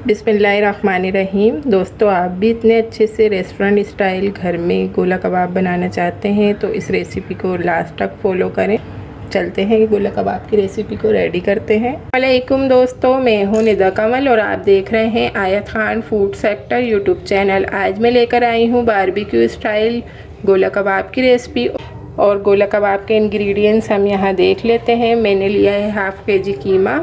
बिस्मिल्लाहिर्रहमानिर्रहीम। दोस्तों, आप भी इतने अच्छे से रेस्टोरेंट स्टाइल घर में गोला कबाब बनाना चाहते हैं तो इस रेसिपी को लास्ट तक फॉलो करें। चलते हैं गोला कबाब की रेसिपी को रेडी करते हैं। वालेकुम दोस्तों, मैं हूं निदा कमल और आप देख रहे हैं आयत Khan food sector YouTube channel. आज मैं लेकर आई हूं बारबेक्यू स्टाइल गोला कबाब की रेसिपी और गोला कबाब के इंग्रेडिएंट्स हम यहाँ देख लेते हैं। मैंने लिया है हाफ़ केजी कीमा,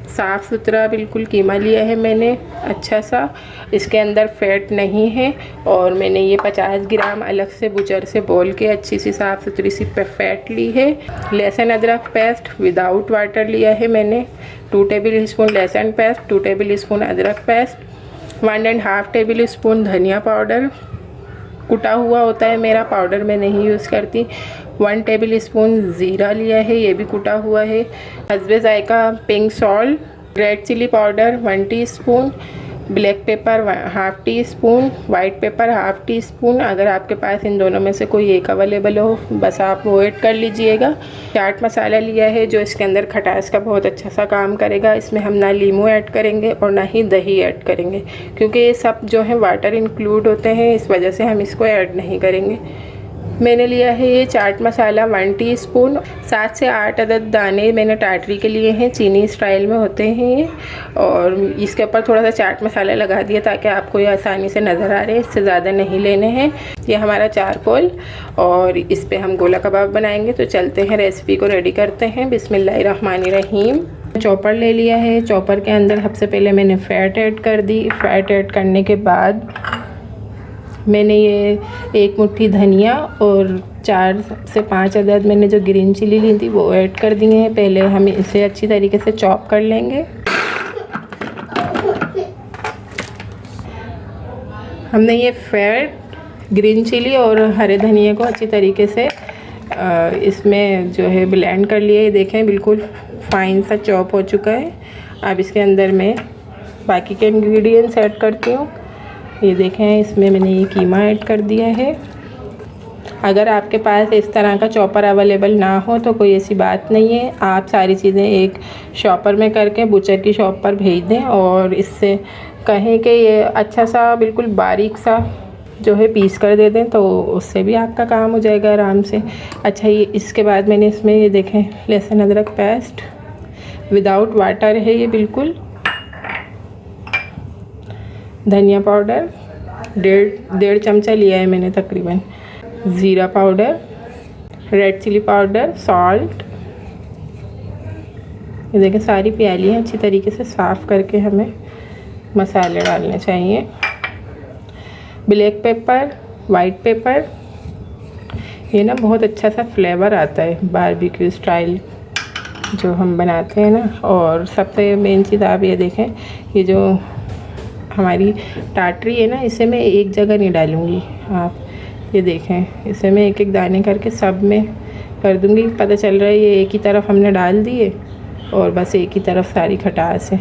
साफ़ सुथरा बिल्कुल कीमा लिया है मैंने अच्छा सा, इसके अंदर फैट नहीं है। और मैंने ये 50 ग्राम अलग से बुचर से बोल के अच्छी सी साफ़ सुथरी सी फैट ली है। लहसुन अदरक पेस्ट विदाउट वाटर लिया है मैंने 2 टेबल स्पून लहसुन पेस्ट, 2 टेबल स्पून अदरक पेस्ट, 1.5 टेबल स्पून धनिया पाउडर कुटा हुआ होता है मेरा, पाउडर मैं नहीं यूज़ करती। 1 टेबल स्पून ज़ीरा लिया है, ये भी कुटा हुआ है। हस्बे जायका pink salt, red chilli powder 1 teaspoon, black pepper 1/2 teaspoon, white pepper 1/2 teaspoon. अगर आपके पास इन दोनों में से कोई एक अवेलेबल हो बस आप वो ऐड कर लीजिएगा। चाट मसाला लिया है जो इसके अंदर खटास का बहुत अच्छा सा काम करेगा। इसमें हम ना लीमू ऐड करेंगे और ना ही दही ऐड करेंगे, क्योंकि ये सब जो है वाटर इंक्लूड होते हैं, इस वजह से हम इसको ऐड नहीं करेंगे। मैंने लिया है ये चाट मसाला 1 टीस्पून, 7 से 8 अदद दाने मैंने टाटरी के लिए हैं, चीनी स्टाइल में होते हैं ये। और इसके ऊपर थोड़ा सा चाट मसाला लगा दिया ताकि आपको ये आसानी से नज़र आ रहे हैं, इससे ज़्यादा नहीं लेने हैं। ये हमारा चारकोल और इस पर हम गोला कबाब बनाएंगे। तो चलते हैं रेसिपी को रेडी करते हैं। बिस्मिल्लाहिर्रहमानिर्रहीम। चॉपर ले लिया है, चॉपर के अंदर सबसे पहले मैंने फ़ैट ऐड कर दी। फ़ैट ऐड करने के बाद मैंने ये 1 मुट्ठी धनिया और 4 से 5 अदद मैंने जो ग्रीन चिली ली थी वो ऐड कर दिए हैं। पहले हम इसे अच्छी तरीके से चॉप कर लेंगे। हमने ये फैट, ग्रीन चिली और हरे धनिया को अच्छी तरीके से इसमें जो है ब्लेंड कर लिया है। देखें बिल्कुल फाइन सा चॉप हो चुका है। अब इसके अंदर मैं बाकी के इंग्रेडिएंट्स ऐड करती हूँ। ये देखें इसमें मैंने ये कीमा ऐड कर दिया है। अगर आपके पास इस तरह का चॉपर अवेलेबल ना हो तो कोई ऐसी बात नहीं है, आप सारी चीज़ें एक शॉपर में करके बुचर की शॉप पर भेज दें और इससे कहें कि ये अच्छा सा बिल्कुल बारीक सा जो है पीस कर दे दें, तो उससे भी आपका काम हो जाएगा आराम से। अच्छा, ये इसके बाद मैंने इसमें ये देखें लहसुन अदरक पेस्ट विदाउट वाटर है ये बिल्कुल, धनिया पाउडर 1.5 चमचा लिया है मैंने तकरीबन, ज़ीरा powder, red chilli powder, salt. ये देखें सारी प्यालियाँ अच्छी तरीके से साफ़ करके हमें मसाले डालने चाहिए। ब्लैक पेपर, वाइट पेपर, ये ना बहुत अच्छा सा फ्लेवर आता है बारबेक्यू स्टाइल जो हम बनाते हैं ना। और सबसे मेन चीज़ आप ये देखें, ये जो हमारी टाटरी है ना, इसे मैं एक जगह नहीं डालूँगी। आप ये देखें इसे मैं एक एक दाने करके सब में कर दूँगी। पता चल रहा है ये एक ही तरफ हमने डाल दिए और बस एक ही तरफ सारी खटास है,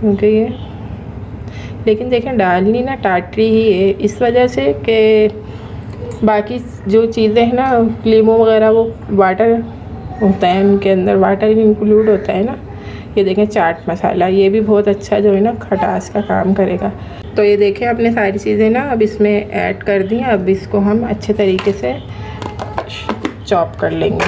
क्योंकि ये लेकिन देखें डालनी ना टाटरी ही है, इस वजह से कि बाकी जो चीज़ें हैं ना लीमू वगैरह वो वाटर होता है, उनके अंदर वाटर इंक्लूड होता है ना। ये देखें चाट मसाला, ये भी बहुत अच्छा जो है ना खटास का काम करेगा। तो ये देखें अपने सारी चीज़ें ना अब इसमें ऐड कर दी। अब इसको हम अच्छे तरीके से चॉप कर लेंगे।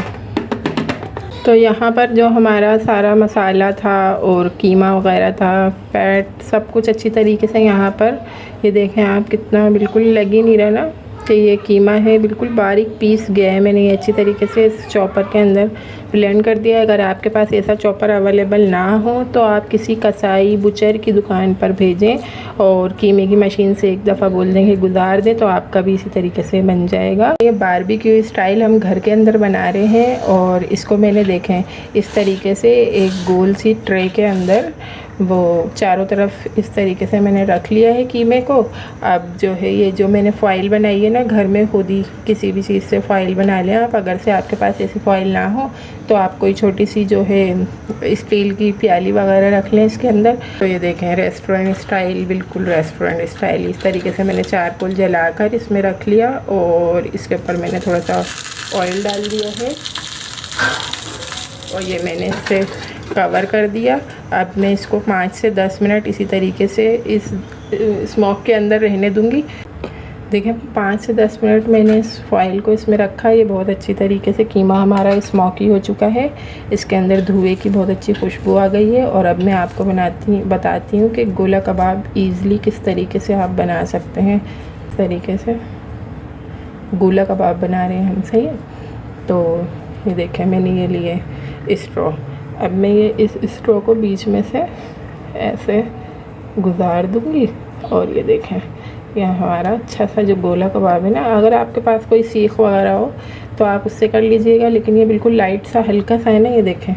तो यहाँ पर जो हमारा सारा मसाला था और कीमा वगैरह था, फैट, सब कुछ अच्छी तरीके से यहाँ पर ये देखें आप कितना बिल्कुल लग ही नहीं रहा ना कि ये कीमा है, बिल्कुल बारीक पीस गया है। मैंने ये अच्छी तरीके से इस चॉपर के अंदर ब्लेंड कर दिया है। अगर आपके पास ऐसा चॉपर अवेलेबल ना हो तो आप किसी कसाई बुचर की दुकान पर भेजें और कीमे की मशीन से एक दफ़ा बोल दें कि गुजार दें, तो आपका भी इसी तरीके से बन जाएगा। ये बारबेक्यू स्टाइल हम घर के अंदर बना रहे हैं और इसको मैंने देखें इस तरीके से एक गोल सी ट्रे के अंदर वो चारों तरफ इस तरीके से मैंने रख लिया है कीमे को। अब जो है ये जो मैंने फ़ॉइल बनाई है ना, घर में खुद ही किसी भी चीज़ से फ़ॉइल बना लें आप। अगर से आपके पास ऐसी फ़ॉइल ना हो तो आप कोई छोटी सी जो है स्टील की प्याली वगैरह रख लें इसके अंदर। तो ये देखें रेस्टोरेंट स्टाइल, बिल्कुल रेस्टोरेंट स्टाइल इस तरीके से मैंने चारकोल जलाकर इसमें रख लिया और इसके ऊपर मैंने थोड़ा सा ऑयल डाल दिया है और ये मैंने इसे कवर कर दिया। अब मैं इसको 5 से 10 मिनट इसी तरीके से इस स्मोक के अंदर रहने दूंगी। देखिए 5 से 10 मिनट मैंने इस फॉइल को इसमें रखा। ये बहुत अच्छी तरीके से कीमा हमारा स्मोकी हो चुका है। इसके अंदर धुएं की बहुत अच्छी खुशबू आ गई है। और अब मैं आपको बताती हूँ कि गोला कबाब ईज़िली किस तरीके से आप बना सकते हैं। इस तरीके से गोला कबाब बना रहे हैं हम, सही है। तो ये देखें मैंने ये लिए स्ट्रॉ। अब मैं ये इस स्ट्रॉ को बीच में से ऐसे गुजार दूँगी और ये देखें ये हमारा अच्छा सा जो गोला कबाब है ना, अगर आपके पास कोई सीख वगैरह हो तो आप उससे कर लीजिएगा, लेकिन ये बिल्कुल लाइट सा हल्का सा है ना, ये देखें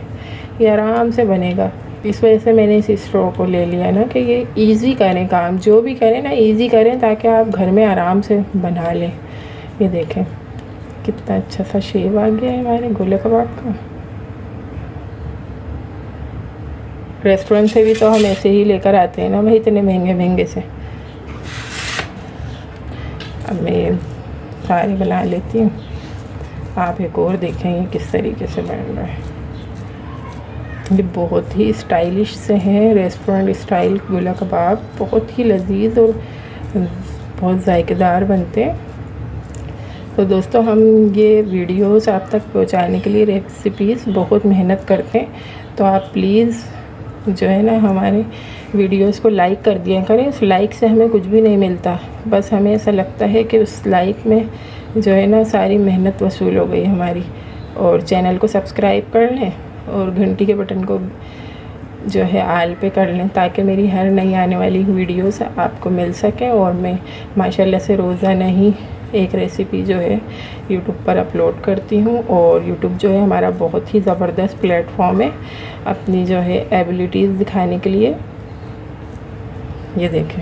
ये आराम से बनेगा। इस वजह से मैंने इस स्ट्रॉ को ले लिया ना कि ये इजी करें काम, जो भी करें ना इजी करें ताकि आप घर में आराम से बना लें। ये देखें कितना अच्छा सा शेप आ गया है हमारे गोला कबाब का। रेस्टोरेंट से भी तो हम ऐसे ही लेकर आते हैं ना भाई, इतने महंगे महंगे से। अब मैं ये सारे बना लेती हूँ। आप एक और देखें ये किस तरीके से बन रहा है। ये बहुत ही स्टाइलिश से हैं, रेस्टोरेंट स्टाइल गोला कबाब, बहुत ही लजीज और बहुत जायकेदार बनते हैं। तो दोस्तों हम ये वीडियोस आप तक पहुंचाने के लिए रेसिपीज़ बहुत मेहनत करते हैं। तो आप प्लीज़ जो है ना हमारे वीडियोस को लाइक कर दिया करें। उस लाइक से हमें कुछ भी नहीं मिलता, बस हमें ऐसा लगता है कि उस लाइक में जो है ना सारी मेहनत वसूल हो गई हमारी। और चैनल को सब्सक्राइब कर लें और घंटी के बटन को जो है आल पे कर लें ताकि मेरी हर नई आने वाली वीडियोस आपको मिल सकें। और मैं माशाल्लाह से रोज़ाना ही एक रेसिपी जो है यूट्यूब पर अपलोड करती हूँ। और यूट्यूब जो है हमारा बहुत ही ज़बरदस्त प्लेटफॉर्म है अपनी जो है एबिलिटीज़ दिखाने के लिए। ये देखें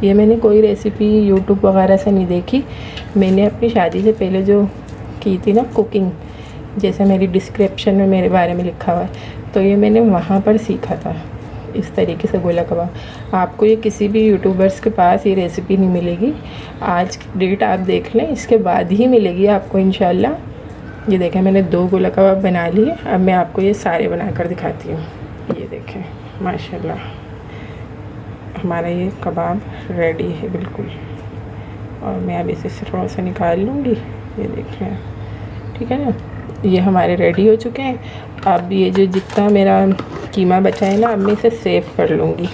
ये मैंने कोई रेसिपी यूट्यूब वगैरह से नहीं देखी, मैंने अपनी शादी से पहले जो की थी ना कुकिंग, जैसे मेरी डिस्क्रिप्शन में मेरे बारे में लिखा हुआ है, तो ये मैंने वहाँ पर सीखा था इस तरीके से गोला कबाब। आपको ये किसी भी यूट्यूबर्स के पास ये रेसिपी नहीं मिलेगी। आज की डेट आप देख लें, इसके बाद ही मिलेगी आपको इंशाल्लाह। ये देखें मैंने 2 गोला कबाब बना लिए। अब मैं आपको ये सारे बना कर दिखाती हूँ। ये देखें माशाल्लाह हमारा ये कबाब रेडी है बिल्कुल। और मैं अब इसे स्ट्रॉ से निकाल लूँगी। ये देखें ठीक है ना, ये हमारे रेडी हो चुके हैं। अब ये जो जितना मेरा कीमा बचा है ना, अब मैं इसे सेव कर लूँगी।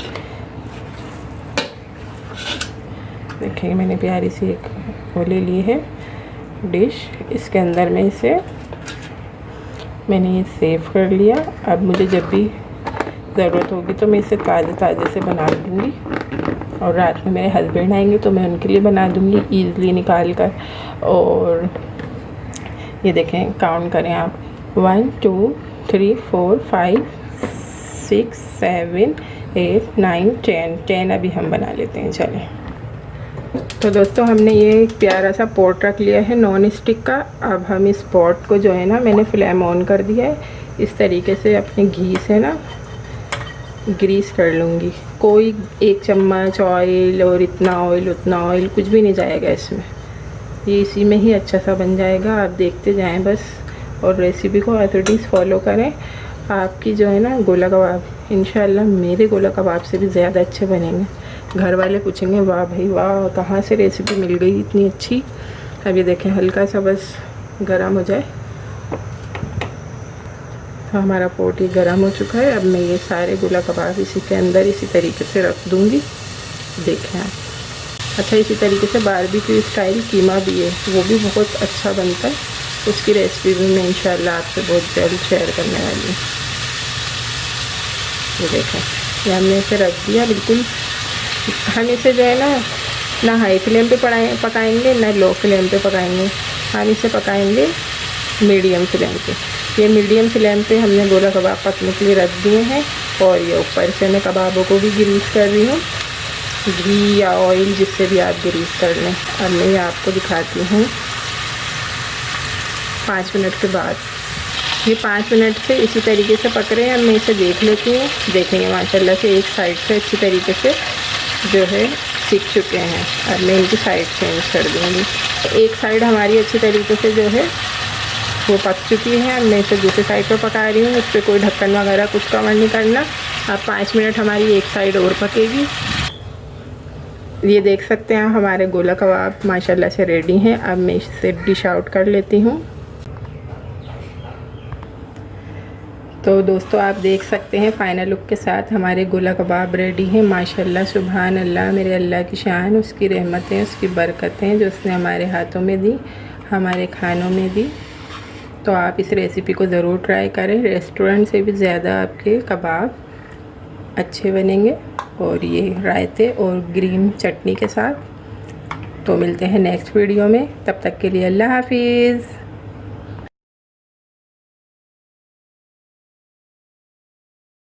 देखिए मैंने प्यारी सी एक वो ले ली है डिश, इसके अंदर में इसे मैंने ये सेव कर लिया। अब मुझे जब भी ज़रूरत होगी तो मैं इसे ताज़े से बना दूँगी। और रात में मेरे हस्बैंड आएंगे तो मैं उनके लिए बना दूँगी ईज़िली निकाल कर। और ये देखें काउंट करें आप 1 2 3 4 5 6 7 8 9 10 अभी हम बना लेते हैं। चलें तो दोस्तों हमने ये एक प्यारा सा पॉट रख लिया है नॉन स्टिक का। अब हम इस पॉट को जो है ना मैंने फ्लेम ऑन कर दिया है। इस तरीके से अपने घी से ना ग्रीस कर लूँगी। कोई 1 चम्मच ऑयल और इतना ऑयल उतना ऑयल कुछ भी नहीं जाएगा इसमें, ये इसी में ही अच्छा सा बन जाएगा। आप देखते जाएं बस और रेसिपी को ऑथेंटिक फॉलो करें। आपकी जो है ना गोला कबाब इंशाल्लाह मेरे गोला कबाब से भी ज़्यादा अच्छे बनेंगे। घर वाले पूछेंगे वाह भाई वाह कहाँ से रेसिपी मिल गई इतनी अच्छी। अब ये देखें हल्का सा बस गरम हो जाए तो हमारा पोट ये गरम हो चुका है। अब मैं ये सारे गोला कबाब इसी के अंदर इसी तरीके से रख दूँगी। देखें आप अच्छा इसी तरीके से बारबेक्यू स्टाइल कीमा भी है, वो भी बहुत अच्छा बनता है। उसकी रेसिपी भी मैं इंशाल्लाह आपसे बहुत जल्द शेयर करने वाली हूँ। ये देखें ये हमने इसे रख दिया बिल्कुल। हम इसे जो है ना हाई फ्लेम पे पकाएंगे ना लो फ्लेम पे पकाएंगे, हम इसे पकाएंगे मीडियम फ्लेम पे। ये मीडियम फ्लेम पे हमने गोला कबाब पकने के लिए रख दिए हैं। और ये ऊपर से मैं कबाबों को भी ग्रीस कर रही हूँ, घी या ऑयल जिससे भी आप ग्रीस कर लें। अब मैं ये आपको दिखाती हूँ 5 मिनट के बाद। ये 5 मिनट से इसी तरीके से पक रहे हैं। अब मैं इसे देख लेती हूँ। देखेंगे माशाल्लाह से एक साइड से अच्छी तरीके से जो है सीख चुके हैं। अब मैं इनकी साइड चेंज कर दूँगी। तो एक साइड हमारी अच्छी तरीके से जो है वो पक चुकी है। अब मैं इसे दूसरी साइड पर पका रही हूँ। इस पर कोई ढक्कन वगैरह कुछ कवर नहीं करना। अब 5 मिनट हमारी एक साइड और पकेगी। ये देख सकते हैं हमारे गोला कबाब माशाल्लाह से रेडी हैं। अब मैं इसे डिश आउट कर लेती हूँ। तो दोस्तों आप देख सकते हैं फ़ाइनल लुक के साथ हमारे गोला कबाब रेडी हैं। माशाल्लाह सुभान अल्लाह, मेरे अल्लाह की शान, उसकी रहमतें, उसकी बरकतें जो उसने हमारे हाथों में दी, हमारे खानों में दी। तो आप इस रेसिपी को ज़रूर ट्राई करें। रेस्टोरेंट से भी ज़्यादा आपके कबाब अच्छे बनेंगे, और ये रायते और ग्रीन चटनी के साथ। तो मिलते हैं नेक्स्ट वीडियो में, तब तक के लिए अल्लाह हाफिज़।